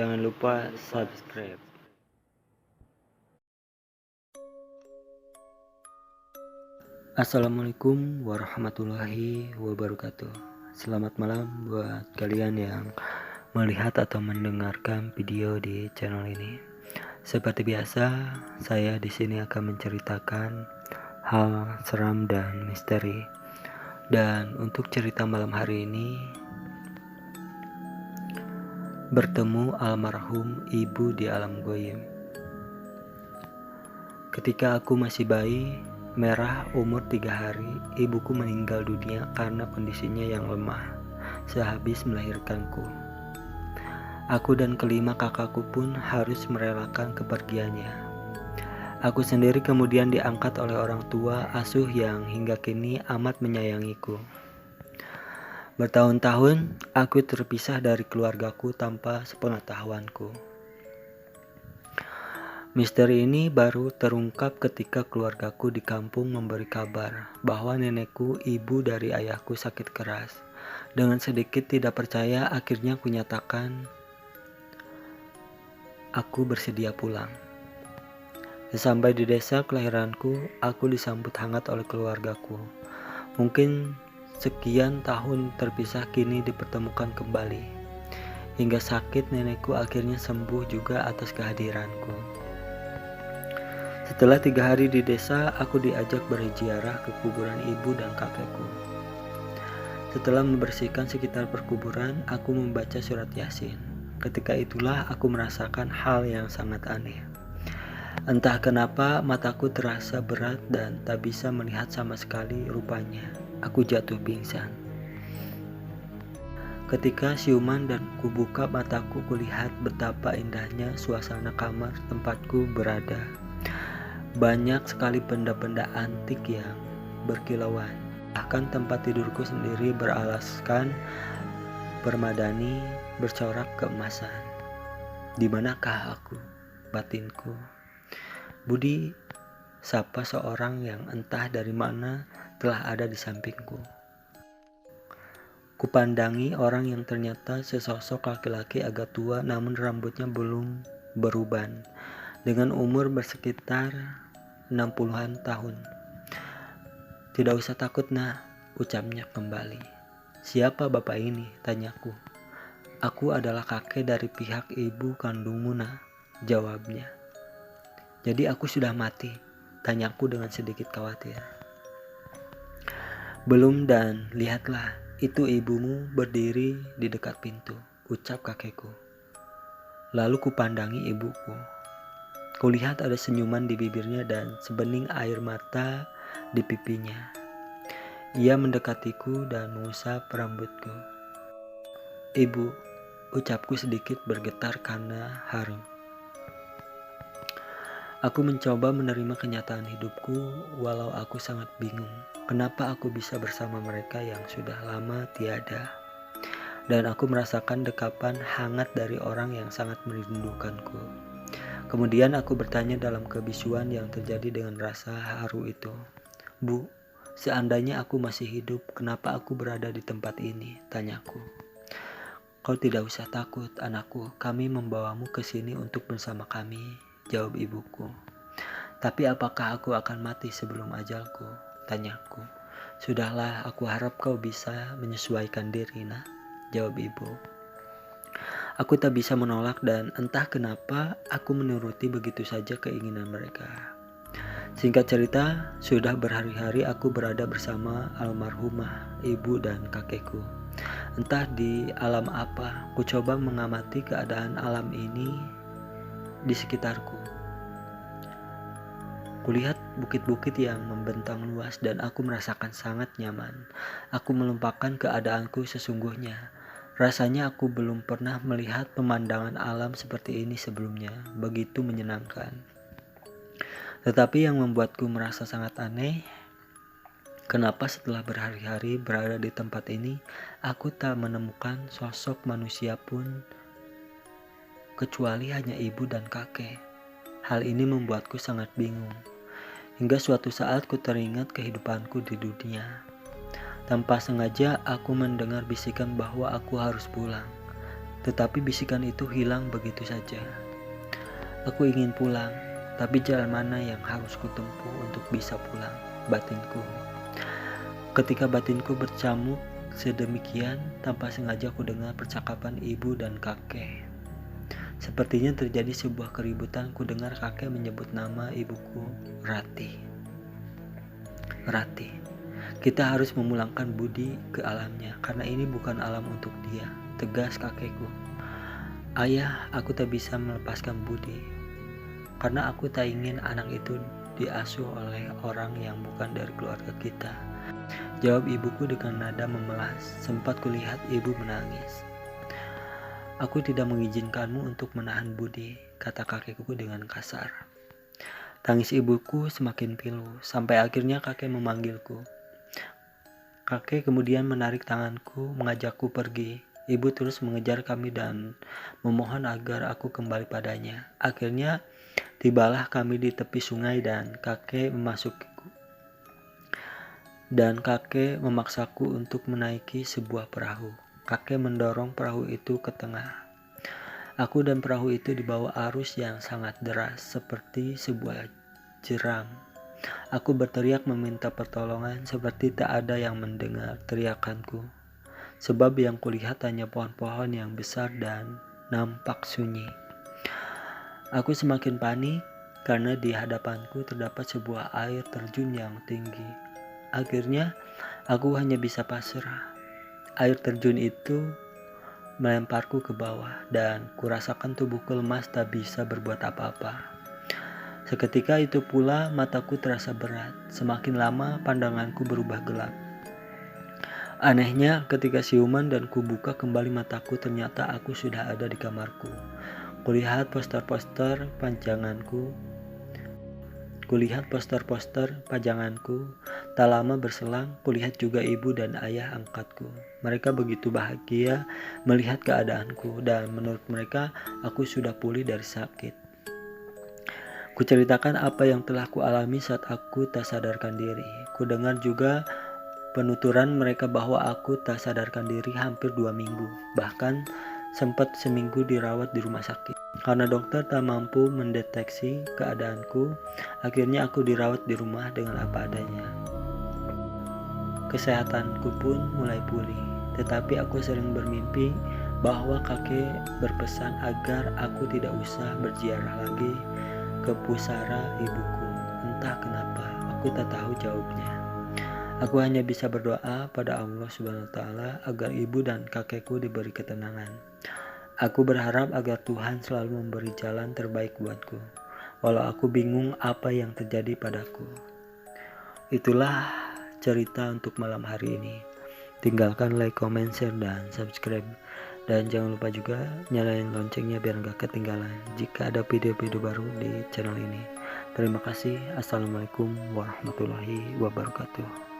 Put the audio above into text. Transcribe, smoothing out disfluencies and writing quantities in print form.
Jangan lupa subscribe. Assalamualaikum warahmatullahi wabarakatuh. Selamat malam buat kalian yang melihat atau mendengarkan video di channel ini. Seperti biasa, saya di sini akan menceritakan hal seram dan misteri. Dan untuk cerita malam hari ini, bertemu almarhum ibu di alam goib. Ketika aku masih bayi, Merah umur 3 hari, ibuku meninggal dunia karena kondisinya yang lemah sehabis melahirkanku. Aku dan kelima kakakku pun harus merelakan kepergiannya. Aku sendiri kemudian diangkat oleh orang tua asuh yang hingga kini amat menyayangiku. Bertahun-tahun aku terpisah dari keluargaku tanpa sepengetahuanku. Misteri ini baru terungkap ketika keluargaku di kampung memberi kabar bahwa nenekku, ibu dari ayahku, sakit keras. Dengan sedikit tidak percaya, akhirnya kunyatakan aku bersedia pulang. Sesampai di desa kelahiranku, aku disambut hangat oleh keluargaku. Mungkin sekian tahun terpisah kini dipertemukan kembali. Hingga sakit nenekku akhirnya sembuh juga atas kehadiranku. Setelah 3 hari di desa, aku diajak berziarah ke kuburan ibu dan kakekku. Setelah membersihkan sekitar perkuburan, aku membaca surat Yasin. Ketika itulah aku merasakan hal yang sangat aneh. Entah kenapa mataku terasa berat dan tak bisa melihat sama sekali rupanya. Aku jatuh pingsan. Ketika siuman dan kubuka mataku, kulihat betapa indahnya suasana kamar tempatku berada. Banyak sekali benda-benda antik yang berkilauan. Bahkan tempat tidurku sendiri beralaskan permadani bercorak keemasan. Di manakah aku? Batinku. Budi, sapa seorang yang entah dari mana telah ada di sampingku. Kupandangi orang yang ternyata sesosok laki-laki agak tua namun rambutnya belum beruban, dengan umur bersekitar 60-an tahun. Tidak usah takut nah, ucapnya kembali. Siapa bapak ini? Tanyaku. Aku adalah kakek dari pihak ibu kandungmu nah, jawabnya. Jadi aku sudah mati? Tanyaku dengan sedikit khawatir. Belum, dan lihatlah, itu ibumu berdiri di dekat pintu, ucap kakekku. Lalu kupandangi ibuku. Kulihat ada senyuman di bibirnya dan sebening air mata di pipinya. Ia mendekatiku dan mengusap rambutku. Ibu, ucapku sedikit bergetar karena haru. Aku mencoba menerima kenyataan hidupku walau aku sangat bingung. Kenapa aku bisa bersama mereka yang sudah lama tiada? Dan aku merasakan dekapan hangat dari orang yang sangat merindukanku. Kemudian aku bertanya dalam kebisuan yang terjadi dengan rasa haru itu. Bu, seandainya aku masih hidup, kenapa aku berada di tempat ini? Tanyaku. Kau tidak usah takut, anakku. Kami membawamu ke sini untuk bersama kami, jawab ibuku. Tapi apakah aku akan mati sebelum ajalku? Tanyaku. Sudahlah, aku harap kau bisa menyesuaikan diri, nah, jawab ibu. Aku tak bisa menolak dan entah kenapa aku menuruti begitu saja keinginan mereka. Singkat cerita, sudah berhari-hari aku berada bersama almarhumah ibu dan kakekku. Entah di alam apa, ku coba mengamati keadaan alam ini di sekitarku. Kulihat bukit-bukit yang membentang luas dan aku merasakan sangat nyaman. Aku melupakan keadaanku sesungguhnya. Rasanya aku belum pernah melihat pemandangan alam seperti ini sebelumnya, begitu menyenangkan. Tetapi yang membuatku merasa sangat aneh, kenapa setelah berhari-hari berada di tempat ini, aku tak menemukan sosok manusia pun kecuali hanya ibu dan kakek. Hal ini membuatku sangat bingung. Hingga suatu saat ku teringat kehidupanku di dunia. Tanpa sengaja aku mendengar bisikan bahwa aku harus pulang. Tetapi bisikan itu hilang begitu saja. Aku ingin pulang, tapi jalan mana yang harus kutempuh untuk bisa pulang? Batinku. Ketika batinku bercamuk sedemikian, tanpa sengaja aku dengar percakapan ibu dan kakek. Sepertinya terjadi sebuah keributan. Ku dengar kakek menyebut nama ibuku, Rati. Rati, kita harus memulangkan Budi ke alamnya, karena ini bukan alam untuk dia, tegas kakekku. Ayah, aku tak bisa melepaskan Budi, karena aku tak ingin anak itu diasuh oleh orang yang bukan dari keluarga kita, jawab ibuku dengan nada memelas. Sempat kulihat ibu menangis. Aku tidak mengizinkanmu untuk menahan Budi, kata kakekku dengan kasar. Tangis ibuku semakin pilu, sampai akhirnya kakek memanggilku. Kakek kemudian menarik tanganku, mengajakku pergi. Ibu terus mengejar kami dan memohon agar aku kembali padanya. Akhirnya tibalah kami di tepi sungai dan kakek memaksaku untuk menaiki sebuah perahu. Kakek mendorong perahu itu ke tengah. Aku dan perahu itu dibawa arus yang sangat deras seperti sebuah jeram. Aku berteriak meminta pertolongan, seperti tak ada yang mendengar teriakanku. Sebab yang kulihat hanya pohon-pohon yang besar dan nampak sunyi. Aku semakin panik karena di hadapanku terdapat sebuah air terjun yang tinggi. Akhirnya aku hanya bisa pasrah. Air terjun itu melemparku ke bawah dan kurasakan tubuhku lemas, tak bisa berbuat apa-apa. Seketika itu pula mataku terasa berat. Semakin lama pandanganku berubah gelap. Anehnya, ketika siuman dan kubuka kembali mataku, ternyata aku sudah ada di kamarku. Kulihat poster-poster pajanganku. Tak lama berselang, kulihat juga ibu dan ayah angkatku. Mereka begitu bahagia melihat keadaanku, dan menurut mereka aku sudah pulih dari sakit. Kuceritakan apa yang telah kualami saat aku tak sadarkan diri. Kudengar juga penuturan mereka bahwa aku tak sadarkan diri hampir 2 minggu, bahkan sempat seminggu dirawat di rumah sakit. Karena dokter tak mampu mendeteksi keadaanku, akhirnya aku dirawat di rumah dengan apa adanya. Kesehatanku pun mulai pulih, tetapi aku sering bermimpi bahwa kakek berpesan agar aku tidak usah berziarah lagi ke pusara ibuku. Entah kenapa, aku tak tahu jawabnya. Aku hanya bisa berdoa pada Allah SWT agar ibu dan kakekku diberi ketenangan. Aku berharap agar Tuhan selalu memberi jalan terbaik buatku, walau aku bingung apa yang terjadi padaku. Itulah cerita untuk malam hari ini. Tinggalkan like, comment, share, dan subscribe. Dan jangan lupa juga nyalain loncengnya biar gak ketinggalan jika ada video-video baru di channel ini. Terima kasih. Assalamualaikum warahmatullahi wabarakatuh.